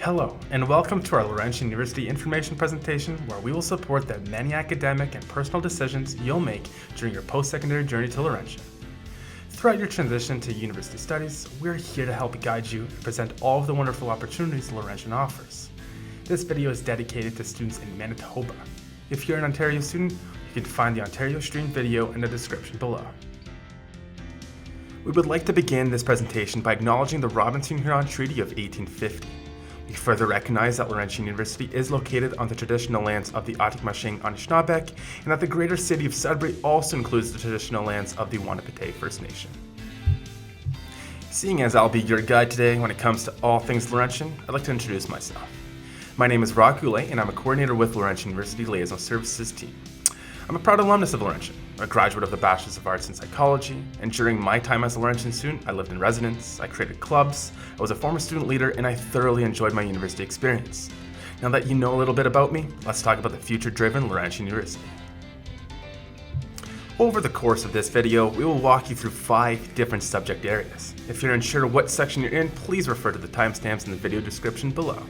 Hello, and welcome to our Laurentian University information presentation, where we will support the many academic and personal decisions you'll make during your post-secondary journey to Laurentian. Throughout your transition to university studies, we're here to help guide you and present all of the wonderful opportunities Laurentian offers. This video is dedicated to students in Manitoba. If you're an Ontario student, you can find the Ontario stream video in the description below. We would like to begin this presentation by acknowledging the Robinson-Huron Treaty of 1850. We further recognize that Laurentian University is located on the traditional lands of the Atikomaksing Anishinaabeg, and that the greater city of Sudbury also includes the traditional lands of the Wahnapitae First Nation. Seeing as I'll be your guide today when it comes to all things Laurentian, I'd like to introduce myself. My name is Rock Goulet, and I'm a coordinator with Laurentian University Liaison Services team. I'm a proud alumnus of Laurentian, a graduate of the Bachelor's of Arts in Psychology, and during my time as a Laurentian student, I lived in residence, I created clubs, I was a former student leader, and I thoroughly enjoyed my university experience. Now that you know a little bit about me, let's talk about the future-driven Laurentian University. Over the course of this video, we will walk you through 5 different subject areas. If you're unsure what section you're in, please refer to the timestamps in the video description below.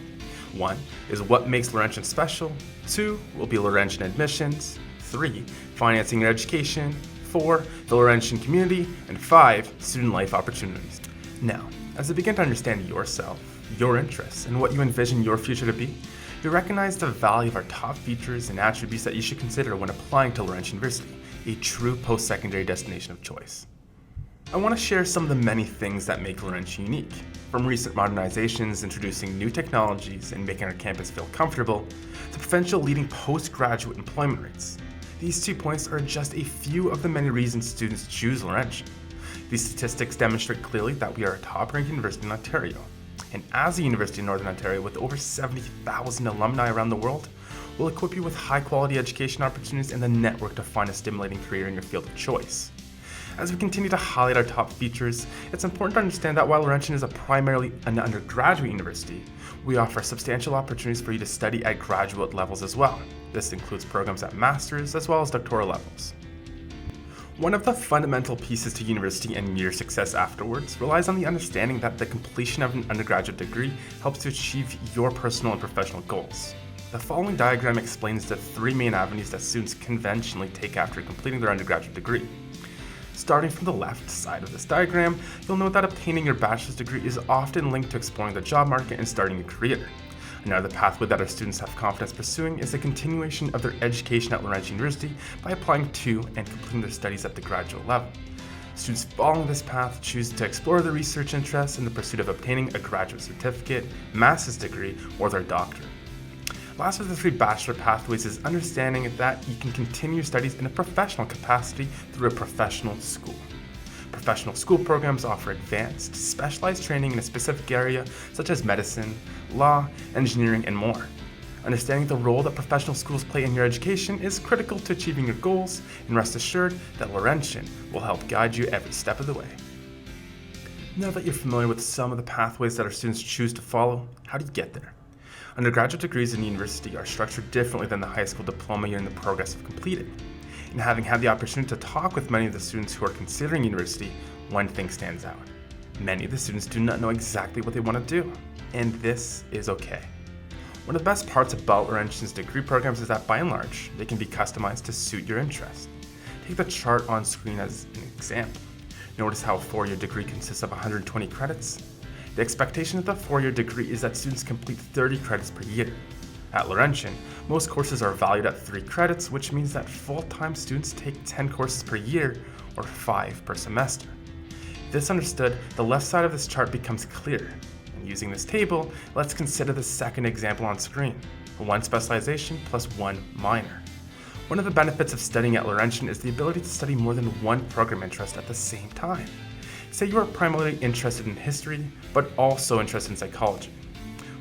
1 is what makes Laurentian special, 2 will be Laurentian admissions, 3, financing your education, 4, the Laurentian community, and 5, student life opportunities. Now, as you begin to understand yourself, your interests, and what you envision your future to be, you recognize the value of our top features and attributes that you should consider when applying to Laurentian University, a true post-secondary destination of choice. I want to share some of the many things that make Laurentian unique, from recent modernizations introducing new technologies and making our campus feel comfortable, to provincial leading postgraduate employment rates. These 2 points are just a few of the many reasons students choose Laurentian. These statistics demonstrate clearly that we are a top-ranked university in Ontario. And as a university in Northern Ontario with over 70,000 alumni around the world, we'll equip you with high-quality education opportunities and the network to find a stimulating career in your field of choice. As we continue to highlight our top features, it's important to understand that while Laurentian is primarily an undergraduate university, we offer substantial opportunities for you to study at graduate levels as well. This includes programs at master's as well as doctoral levels. One of the fundamental pieces to university and your success afterwards relies on the understanding that the completion of an undergraduate degree helps to achieve your personal and professional goals. The following diagram explains the 3 main avenues that students conventionally take after completing their undergraduate degree. Starting from the left side of this diagram, you'll note that obtaining your bachelor's degree is often linked to exploring the job market and starting a career. Another pathway that our students have confidence pursuing is the continuation of their education at Laurentian University by applying to and completing their studies at the graduate level. Students following this path choose to explore their research interests in the pursuit of obtaining a graduate certificate, master's degree, or their doctorate. Last of the 3 bachelor pathways is understanding that you can continue studies in a professional capacity through a professional school. Professional school programs offer advanced, specialized training in a specific area such as medicine, law, engineering, and more. Understanding the role that professional schools play in your education is critical to achieving your goals, and rest assured that Laurentian will help guide you every step of the way. Now that you're familiar with some of the pathways that our students choose to follow, how do you get there? Undergraduate degrees in university are structured differently than the high school diploma you're in the progress of completing. And having had the opportunity to talk with many of the students who are considering university, one thing stands out. Many of the students do not know exactly what they want to do, and this is okay. One of the best parts about Laurentian's degree programs is that by and large, they can be customized to suit your interests. Take the chart on screen as an example. Notice how a 4-year degree consists of 120 credits. The expectation of the 4-year degree is that students complete 30 credits per year. At Laurentian, most courses are valued at 3 credits, which means that full-time students take 10 courses per year, or 5 per semester. This understood, the left side of this chart becomes clear. And using this table, let's consider the second example on screen, 1 specialization plus 1 minor. One of the benefits of studying at Laurentian is the ability to study more than 1 program interest at the same time. Say you are primarily interested in history, but also interested in psychology.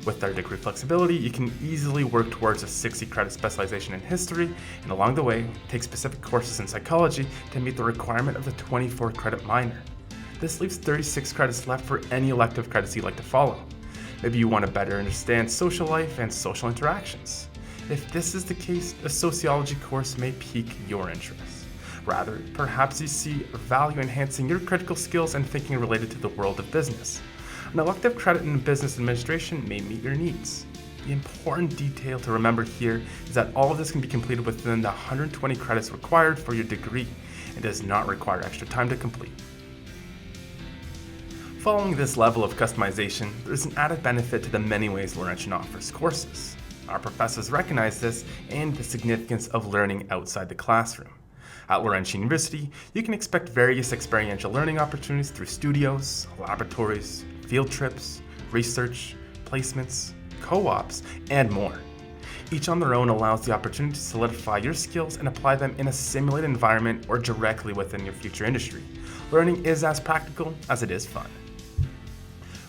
With our degree flexibility, you can easily work towards a 60-credit specialization in history, and along the way, take specific courses in psychology to meet the requirement of the 24-credit minor. This leaves 36 credits left for any elective credits you'd like to follow. Maybe you want to better understand social life and social interactions. If this is the case, a sociology course may pique your interest. Rather, perhaps you see value enhancing your critical skills and thinking related to the world of business. An elective credit in business administration may meet your needs. The important detail to remember here is that all of this can be completed within the 120 credits required for your degree and does not require extra time to complete. Following this level of customization, there is an added benefit to the many ways Laurentian offers courses. Our professors recognize this and the significance of learning outside the classroom. At Laurentian University, you can expect various experiential learning opportunities through studios, laboratories, field trips, research, placements, co-ops, and more. Each on their own allows the opportunity to solidify your skills and apply them in a simulated environment or directly within your future industry. Learning is as practical as it is fun.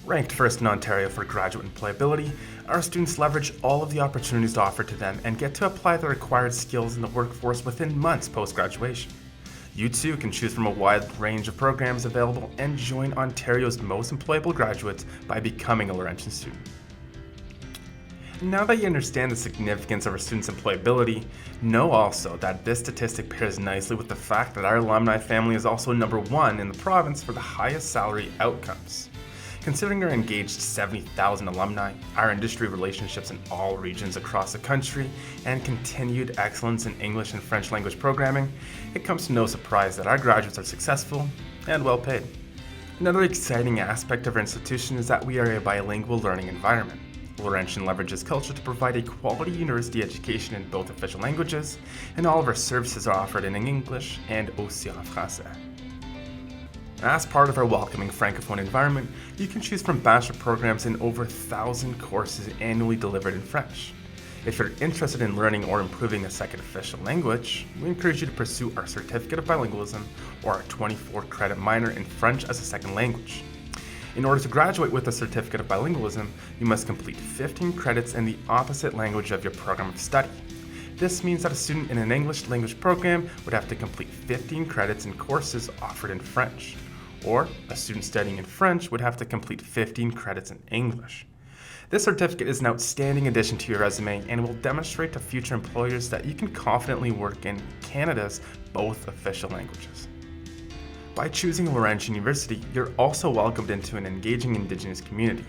Ranked first in Ontario for graduate employability, our students leverage all of the opportunities offered to them and get to apply the required skills in the workforce within months post-graduation. You too can choose from a wide range of programs available and join Ontario's most employable graduates by becoming a Laurentian student. Now that you understand the significance of our students' employability, know also that this statistic pairs nicely with the fact that our alumni family is also number one in the province for the highest salary outcomes. Considering our engaged 70,000 alumni, our industry relationships in all regions across the country, and continued excellence in English and French language programming, it comes to no surprise that our graduates are successful and well paid. Another exciting aspect of our institution is that we are a bilingual learning environment. Laurentian leverages culture to provide a quality university education in both official languages, and all of our services are offered in English and aussi en français. As part of our welcoming francophone environment, you can choose from bachelor programs in over 1,000 courses annually delivered in French. If you're interested in learning or improving a second official language, we encourage you to pursue our Certificate of Bilingualism or our 24-credit minor in French as a second language. In order to graduate with a Certificate of Bilingualism, you must complete 15 credits in the opposite language of your program of study. This means that a student in an English language program would have to complete 15 credits in courses offered in French, or a student studying in French would have to complete 15 credits in English. This certificate is an outstanding addition to your resume and will demonstrate to future employers that you can confidently work in Canada's both official languages. By choosing Laurentian University, you're also welcomed into an engaging Indigenous community.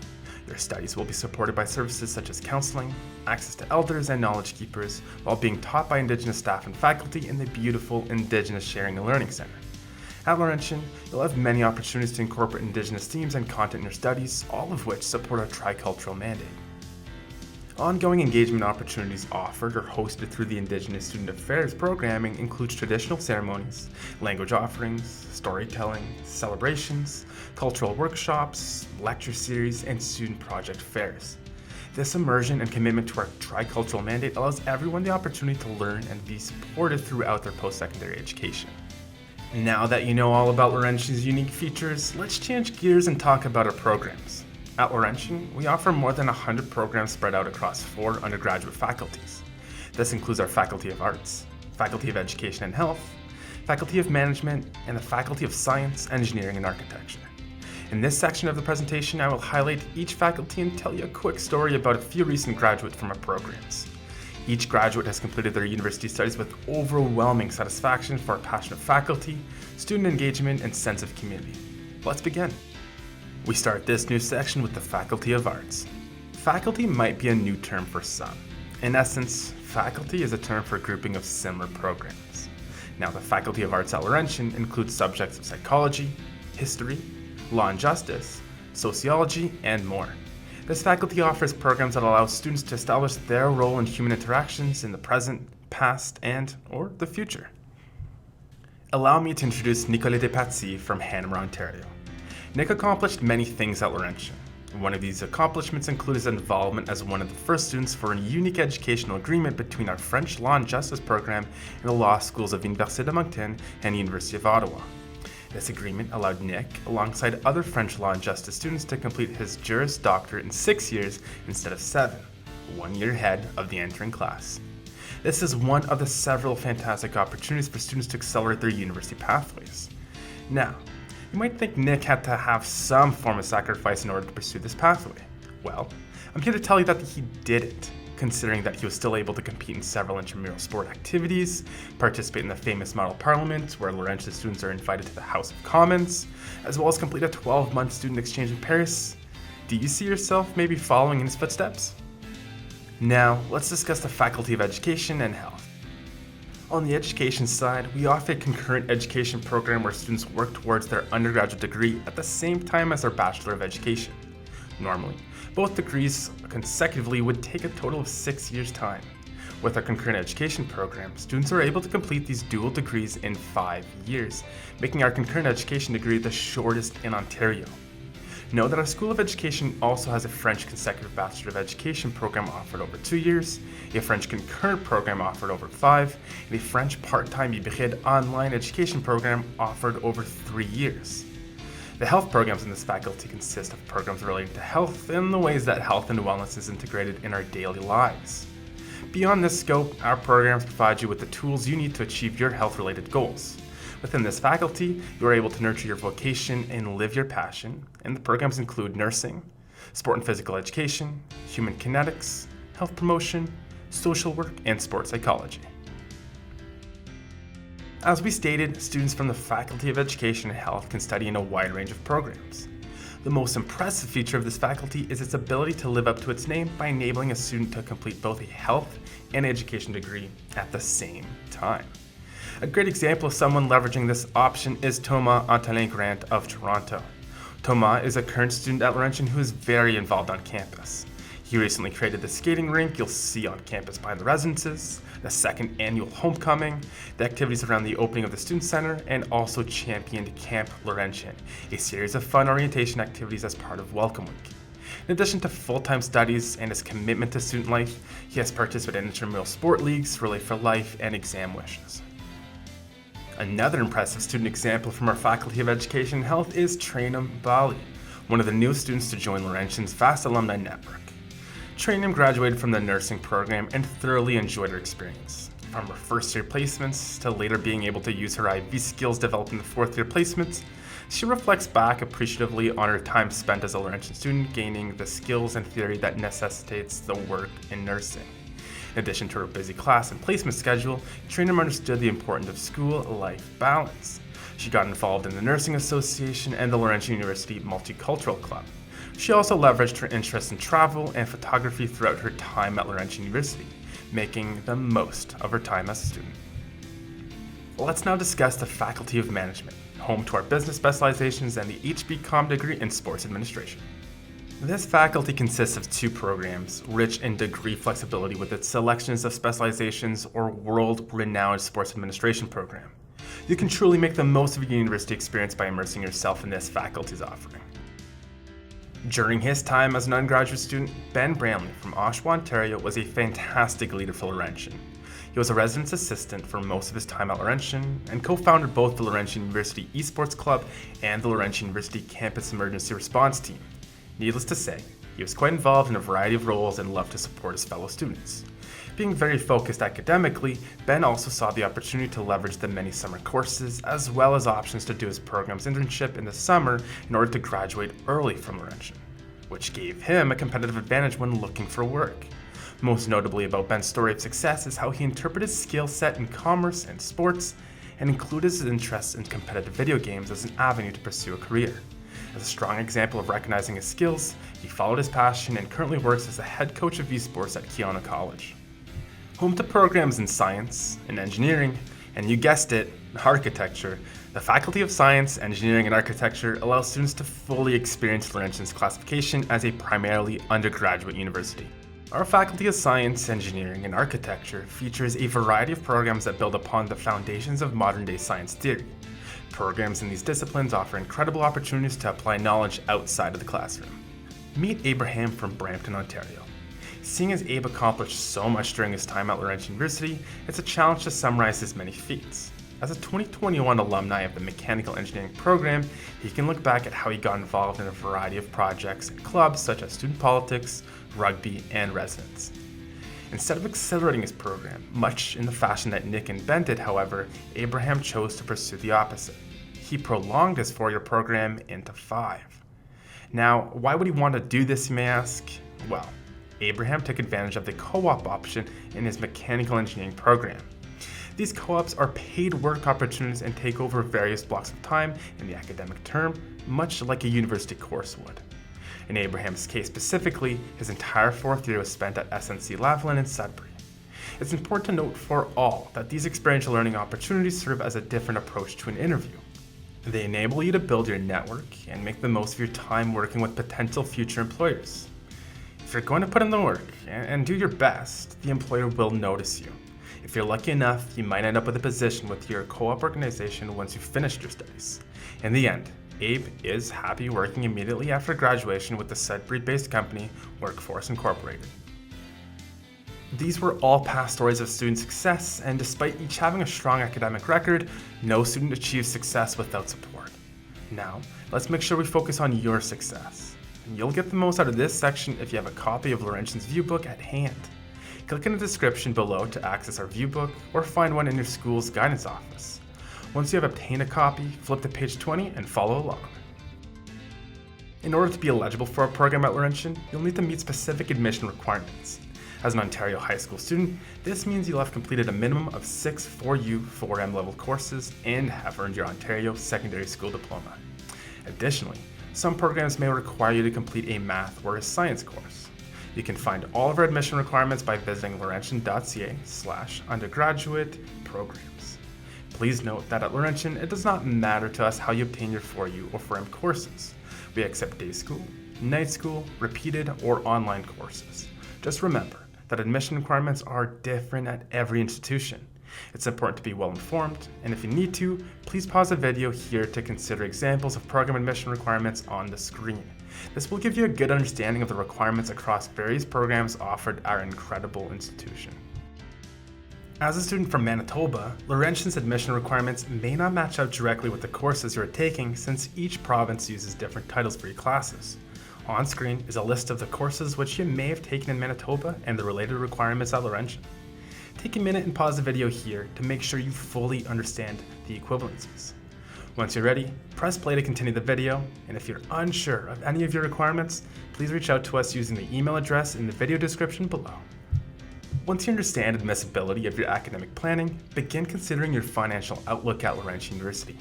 Your studies will be supported by services such as counseling, access to elders and knowledge keepers, while being taught by Indigenous staff and faculty in the beautiful Indigenous Sharing and Learning Centre. At Laurentian, you'll have many opportunities to incorporate Indigenous themes and content in your studies, all of which support our tricultural mandate. Ongoing engagement opportunities offered or hosted through the Indigenous Student Affairs programming includes traditional ceremonies, language offerings, storytelling, celebrations, cultural workshops, lecture series, and student project fairs. This immersion and commitment to our tricultural mandate allows everyone the opportunity to learn and be supported throughout their post-secondary education. Now that you know all about Laurentian's unique features, let's change gears and talk about our programs. At Laurentian, we offer more than 100 programs spread out across 4 undergraduate faculties. This includes our Faculty of Arts, Faculty of Education and Health, Faculty of Management, and the Faculty of Science, Engineering, and Architecture. In this section of the presentation, I will highlight each faculty and tell you a quick story about a few recent graduates from our programs. Each graduate has completed their university studies with overwhelming satisfaction for our passionate faculty, student engagement, and sense of community. Let's begin. We start this new section with the Faculty of Arts. Faculty might be a new term for some. In essence, faculty is a term for a grouping of similar programs. Now, the Faculty of Arts at Laurentian includes subjects of psychology, history, law and justice, sociology, and more. This faculty offers programs that allow students to establish their role in human interactions in the present, past, and/or the future. Allow me to introduce Nicolas Despatie from Hanover, Ontario. Nick accomplished many things at Laurentian. One of these accomplishments includes his involvement as one of the first students for a unique educational agreement between our French Law and Justice program and the law schools of Université de Moncton and University of Ottawa. This agreement allowed Nick, alongside other French Law and Justice students, to complete his Juris Doctorate in 6 years instead of 7, 1 year ahead of the entering class. This is one of the several fantastic opportunities for students to accelerate their university pathways. Now, you might think Nick had to have some form of sacrifice in order to pursue this pathway. Well, I'm here to tell you that he didn't, considering that he was still able to compete in several intramural sport activities, participate in the famous Model Parliament, where Laurentian students are invited to the House of Commons, as well as complete a 12-month student exchange in Paris, Do you see yourself maybe following in his footsteps? Now, let's discuss the Faculty of Education and Health. On the education side, we offer a concurrent education program where students work towards their undergraduate degree at the same time as their Bachelor of Education. Normally, both degrees consecutively would take a total of 6 years' time. With our concurrent education program, students are able to complete these dual degrees in 5 years, making our concurrent education degree the shortest in Ontario. Know that our School of Education also has a French consecutive Bachelor of Education program offered over 2 years, a French concurrent program offered over 5, and a French part-time hybride online education program offered over 3 years. The health programs in this faculty consist of programs relating to health and the ways that health and wellness is integrated in our daily lives. Beyond this scope, our programs provide you with the tools you need to achieve your health-related goals. Within this faculty, you are able to nurture your vocation and live your passion, and the programs include nursing, sport and physical education, human kinetics, health promotion, social work, and sports psychology. As we stated, students from the Faculty of Education and Health can study in a wide range of programs. The most impressive feature of this faculty is its ability to live up to its name by enabling a student to complete both a health and education degree at the same time. A great example of someone leveraging this option is Thomas Antelin-Grant of Toronto. Thomas is a current student at Laurentian who is very involved on campus. He recently created the skating rink you'll see on campus behind the residences, the second annual homecoming, the activities around the opening of the student center, and also championed Camp Laurentian, a series of fun orientation activities as part of Welcome Week. In addition to full-time studies and his commitment to student life, he has participated in intramural sport leagues, Relay for Life, and Exam Wishes. Another impressive student example from our Faculty of Education and Health is Trainum Bali, one of the newest students to join Laurentian's vast alumni network. Trainum graduated from the nursing program and thoroughly enjoyed her experience. From her first-year placements to later being able to use her IV skills developed in the fourth-year placements, she reflects back appreciatively on her time spent as a Laurentian student gaining the skills and theory that necessitates the work in nursing. In addition to her busy class and placement schedule, Trainum understood the importance of school-life balance. She got involved in the Nursing Association and the Laurentian University Multicultural Club. She also leveraged her interest in travel and photography throughout her time at Laurentian University, making the most of her time as a student. Let's now discuss the Faculty of Management, home to our business specializations and the HB.Com degree in sports administration. This faculty consists of 2 programs, rich in degree flexibility with its selections of specializations or world-renowned sports administration program. You can truly make the most of your university experience by immersing yourself in this faculty's offering. During his time as an undergraduate student, Ben Bramley from Oshawa, Ontario was a fantastic leader for Laurentian. He was a residence assistant for most of his time at Laurentian and co-founded both the Laurentian University Esports Club and the Laurentian University Campus Emergency Response Team. Needless to say, he was quite involved in a variety of roles and loved to support his fellow students. Being very focused academically, Ben also saw the opportunity to leverage the many summer courses as well as options to do his program's internship in the summer in order to graduate early from Laurentian, which gave him a competitive advantage when looking for work. Most notably about Ben's story of success is how he interpreted his skill set in commerce and sports and included his interests in competitive video games as an avenue to pursue a career. As a strong example of recognizing his skills, he followed his passion and currently works as the head coach of esports at Keona College. Home to programs in science and engineering, and you guessed it, architecture, the Faculty of Science, Engineering, and Architecture allows students to fully experience Laurentian's classification as a primarily undergraduate university. Our Faculty of Science, Engineering, and Architecture features a variety of programs that build upon the foundations of modern-day science theory. Programs in these disciplines offer incredible opportunities to apply knowledge outside of the classroom. Meet Abraham from Brampton, Ontario. Seeing as Abe accomplished so much during his time at Laurentian University, it's a challenge to summarize his many feats. As a 2021 alumni of the Mechanical Engineering program, he can look back at how he got involved in a variety of projects and clubs such as student politics, rugby, and residence. Instead of accelerating his program, much in the fashion that Nick and Ben did, however, Abraham chose to pursue the opposite. He prolonged his 4-year program into 5. Now, why would he want to do this, you may ask? Well, Abraham took advantage of the co-op option in his mechanical engineering program. These co-ops are paid work opportunities and take over various blocks of time in the academic term, much like a university course would. In Abraham's case specifically, his entire fourth year was spent at SNC-Lavalin in Sudbury. It's important to note for all that these experiential learning opportunities serve as a different approach to an interview. They enable you to build your network and make the most of your time working with potential future employers. If you're going to put in the work and do your best, the employer will notice you. If you're lucky enough, you might end up with a position with your co-op organization once you've finished your studies. In the end, Abe is happy working immediately after graduation with the Sudbury-based company Workforce Incorporated. These were all past stories of student success, and despite each having a strong academic record, no student achieves success without support. Now, let's make sure we focus on your success. And you'll get the most out of this section if you have a copy of Laurentian's viewbook at hand. Click in the description below to access our viewbook or find one in your school's guidance office. Once you have obtained a copy, flip to page 20 and follow along. In order to be eligible for a program at Laurentian, you'll need to meet specific admission requirements. As an Ontario high school student, this means you'll have completed a minimum of 6 4U 4M level courses and have earned your Ontario secondary school diploma. Additionally, some programs may require you to complete a math or a science course. You can find all of our admission requirements by visiting laurentian.ca/undergraduate programs. Please note that at Laurentian, it does not matter to us how you obtain your 4U or 4M courses. We accept day school, night school, repeated, or online courses. Just remember that admission requirements are different at every institution. It's important to be well informed, and if you need to, please pause the video here to consider examples of program admission requirements on the screen. This will give you a good understanding of the requirements across various programs offered at our incredible institution. As a student from Manitoba, Laurentian's admission requirements may not match up directly with the courses you are taking since each province uses different titles for your classes. On screen is a list of the courses which you may have taken in Manitoba and the related requirements at Laurentian. Take a minute and pause the video here to make sure you fully understand the equivalencies. Once you're ready, press play to continue the video, and if you're unsure of any of your requirements, please reach out to us using the email address in the video description below. Once you understand the admissibility of your academic planning, begin considering your financial outlook at Laurentian University.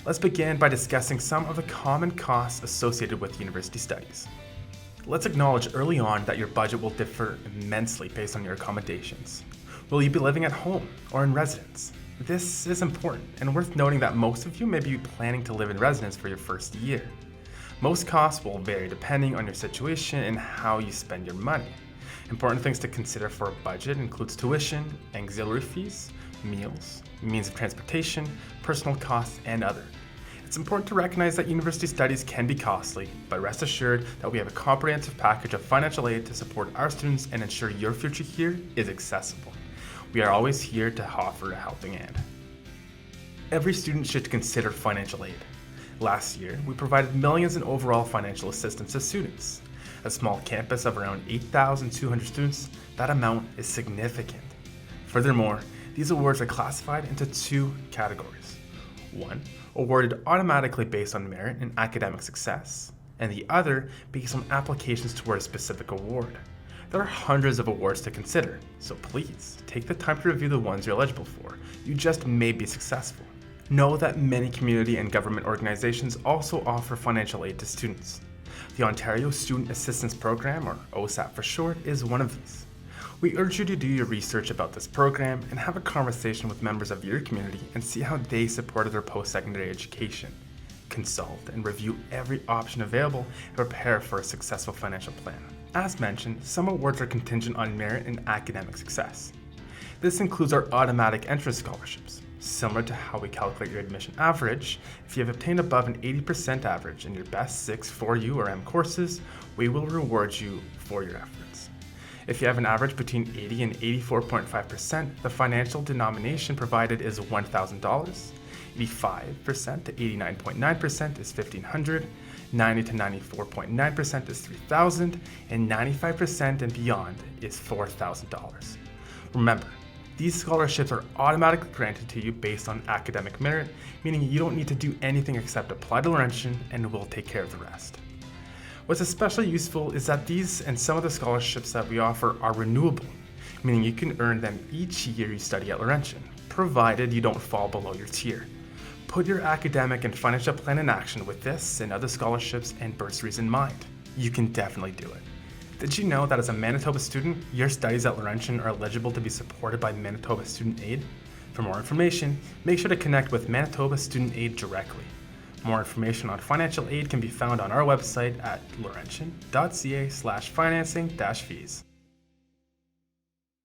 Let's begin by discussing some of the common costs associated with university studies. Let's acknowledge early on that your budget will differ immensely based on your accommodations. Will you be living at home or in residence? This is important and worth noting that most of you may be planning to live in residence for your first year. Most costs will vary depending on your situation and how you spend your money. Important things to consider for a budget includes tuition, auxiliary fees, meals, means of transportation, personal costs, and other. It's important to recognize that university studies can be costly, but rest assured that we have a comprehensive package of financial aid to support our students and ensure your future here is accessible. We are always here to offer a helping hand. Every student should consider financial aid. Last year, we provided millions in overall financial assistance to students. A small campus of around 8,200 students, that amount is significant. Furthermore, these awards are classified into 2 categories. One, awarded automatically based on merit and academic success, and the other based on applications toward a specific award. There are hundreds of awards to consider, so please take the time to review the ones you're eligible for. You just may be successful. Know that many community and government organizations also offer financial aid to students. The Ontario Student Assistance Program, or OSAP for short, is one of these. We urge you to do your research about this program and have a conversation with members of your community and see how they supported their post-secondary education. Consult and review every option available and prepare for a successful financial plan. As mentioned, some awards are contingent on merit and academic success. This includes our automatic entrance scholarships. Similar to how we calculate your admission average, if you have obtained above an 80% average in your best 6 4U or M courses, we will reward you for your efforts. If you have an average between 80 and 84.5%, the financial denomination provided is $1,000, 85% to 89.9% is $1,500, 90 to 94.9% is $3,000, and 95% and beyond is $4,000. Remember, these scholarships are automatically granted to you based on academic merit, meaning you don't need to do anything except apply to Laurentian and we'll take care of the rest. What's especially useful is that these and some of the scholarships that we offer are renewable, meaning you can earn them each year you study at Laurentian, provided you don't fall below your tier. Put your academic and financial plan in action with this and other scholarships and bursaries in mind. you can definitely do it. Did you know that as a Manitoba student, your studies at Laurentian are eligible to be supported by Manitoba Student Aid? For more information, make sure to connect with Manitoba Student Aid directly. More information on financial aid can be found on our website at laurentian.ca/financing-fees.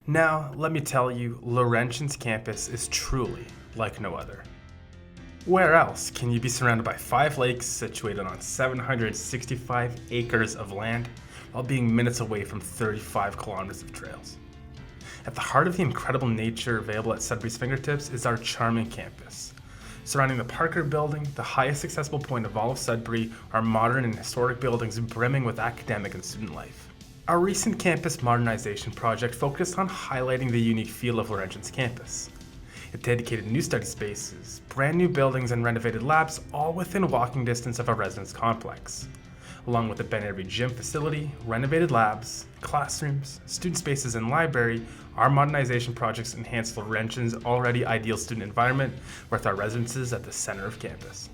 Now, let me tell you, Laurentian's campus is truly like no other. Where else can you be surrounded by 5 lakes situated on 765 acres of land while being minutes away from 35 kilometers of trails? At the heart of the incredible nature available at Sudbury's fingertips is our charming campus. Surrounding the Parker Building, the highest accessible point of all of Sudbury, are modern and historic buildings brimming with academic and student life. Our recent campus modernization project focused on highlighting the unique feel of Laurentian's campus. It dedicated new study spaces, brand new buildings, and renovated labs, all within walking distance of our residence complex. Along with a Ben Avery gym facility, renovated labs, classrooms, student spaces, and library, our modernization projects enhance Laurentian's already ideal student environment with our residences at the center of campus.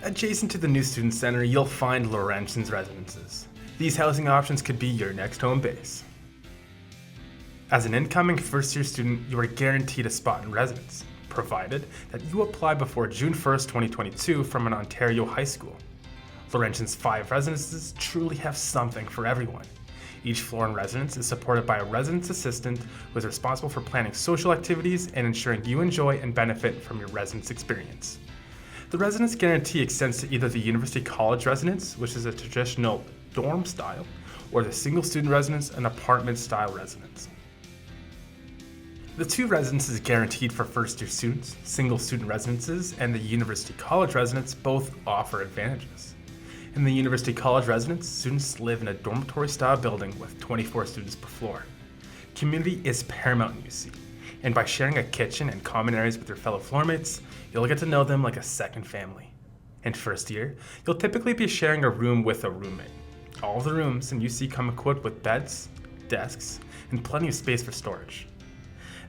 Adjacent to the new student center, you'll find Laurentian's residences. These housing options could be your next home base. As an incoming first-year student, you are guaranteed a spot in residence, provided that you apply before June 1st, 2022 from an Ontario high school. Laurentian's 5 residences truly have something for everyone. Each floor in residence is supported by a residence assistant who is responsible for planning social activities and ensuring you enjoy and benefit from your residence experience. The residence guarantee extends to either the University College residence, which is a traditional dorm style, or the single student residence, an apartment style residence. The 2 residences guaranteed for first year students, single student residences, and the University College residence both offer advantages. In the University College residence, students live in a dormitory style building with 24 students per floor. Community is paramount in UC, and by sharing a kitchen and common areas with your fellow floormates, you'll get to know them like a second family. In first year, you'll typically be sharing a room with a roommate. All of the rooms in UC come equipped with beds, desks, and plenty of space for storage.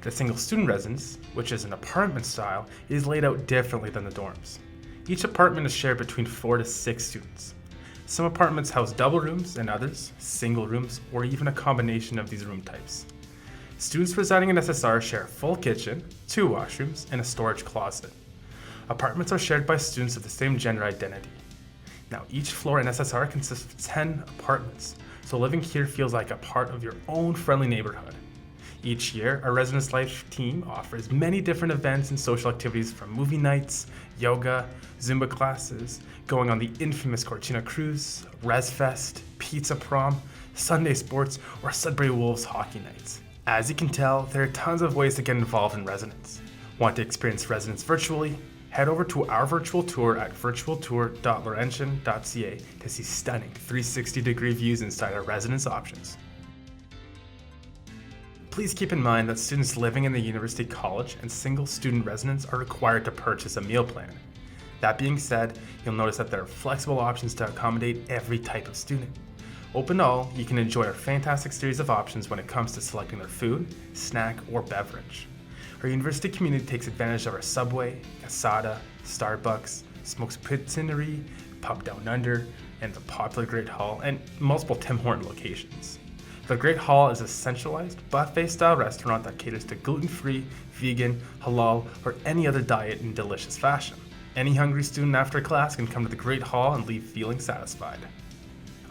The single student residence, which is an apartment style, is laid out differently than the dorms. Each apartment is shared between 4 to 6 students. Some apartments house double rooms and others, single rooms, or even a combination of these room types. Students residing in SSR share a full kitchen, 2 washrooms, and a storage closet. Apartments are shared by students of the same gender identity. Now, each floor in SSR consists of 10 apartments, so living here feels like a part of your own friendly neighborhood. Each year, our Residence Life team offers many different events and social activities, from movie nights, yoga, Zumba classes, going on the infamous Cortina Cruise, Res Fest, Pizza Prom, Sunday Sports, or Sudbury Wolves hockey nights. As you can tell, there are tons of ways to get involved in residence. Want to experience residence virtually? Head over to our virtual tour at virtualtour.laurentian.ca to see stunning 360-degree views inside our residence options. Please keep in mind that students living in the University College and single student residence are required to purchase a meal plan. That being said, you'll notice that there are flexible options to accommodate every type of student. Open to all, you can enjoy our fantastic series of options when it comes to selecting their food, snack, or beverage. Our university community takes advantage of our Subway, Casada, Starbucks, Smokes Pizzeria, Pub Down Under, and the popular Great Hall, and multiple Tim Horton locations. The Great Hall is a centralized, buffet-style restaurant that caters to gluten-free, vegan, halal, or any other diet in delicious fashion. Any hungry student after class can come to the Great Hall and leave feeling satisfied.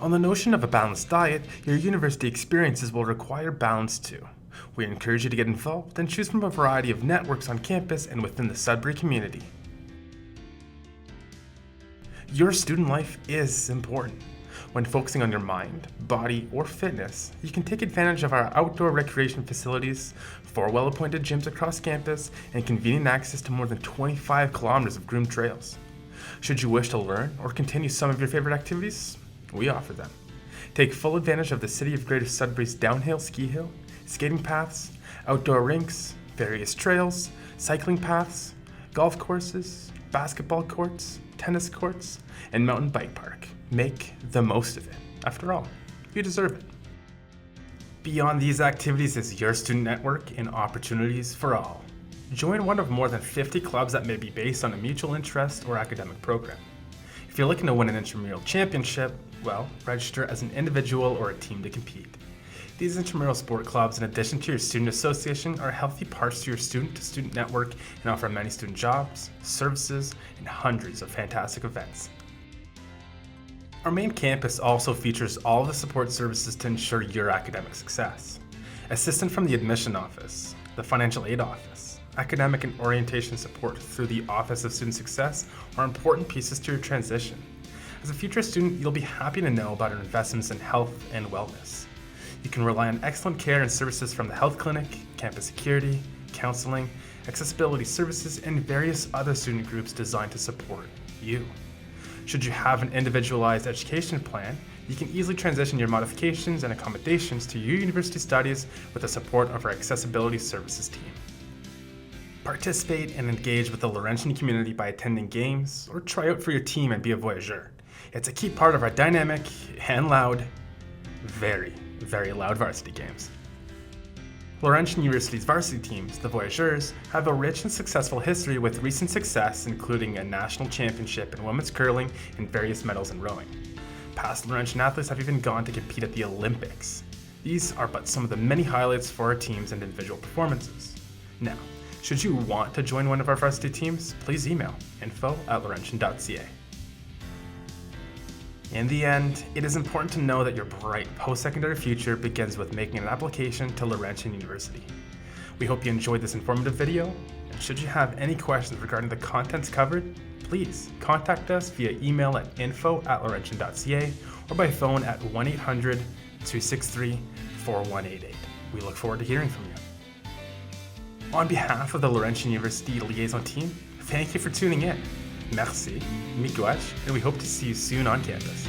On the notion of a balanced diet, your university experiences will require balance too. We encourage you to get involved and choose from a variety of networks on campus and within the Sudbury community. Your student life is important. When focusing on your mind, body, or fitness, you can take advantage of our outdoor recreation facilities, 4 well-appointed gyms across campus, and convenient access to more than 25 kilometers of groomed trails. Should you wish to learn or continue some of your favorite activities, we offer them. Take full advantage of the City of Greater Sudbury's downhill ski hill, skating paths, outdoor rinks, various trails, cycling paths, golf courses, basketball courts, tennis courts, and mountain bike park. Make the most of it. After all, you deserve it. Beyond these activities is your student network and opportunities for all. Join one of more than 50 clubs that may be based on a mutual interest or academic program. If you're looking to win an intramural championship, Well, register as an individual or a team to compete. These intramural sport clubs, in addition to your student association, are healthy parts to your student-to-student network and offer many student jobs, services, and hundreds of fantastic events. Our main campus also features all the support services to ensure your academic success. Assistance from the admission office, the financial aid office, academic and orientation support through the Office of Student Success are important pieces to your transition. As a future student, you'll be happy to know about our investments in health and wellness. You can rely on excellent care and services from the health clinic, campus security, counseling, accessibility services, and various other student groups designed to support you. Should you have an individualized education plan, you can easily transition your modifications and accommodations to your university studies with the support of our accessibility services team. Participate and engage with the Laurentian community by attending games or try out for your team and be a voyageur. It's a key part of our dynamic and loud, very loud varsity games. Laurentian University's varsity teams, the Voyageurs, have a rich and successful history with recent success including a national championship in women's curling and various medals in rowing. Past Laurentian athletes have even gone to compete at the Olympics. These are but some of the many highlights for our teams and individual performances. Now, should you want to join one of our varsity teams, please email info@laurentian.ca. In the end, it is important to know that your bright post-secondary future begins with making an application to Laurentian University. We hope you enjoyed this informative video, and should you have any questions regarding the contents covered, please contact us via email at info@laurentian.ca or by phone at 1-800-263-4188. We look forward to hearing from you. On behalf of the Laurentian University Liaison Team, thank you for tuning in. Merci, miigwech, and we hope to see you soon on campus.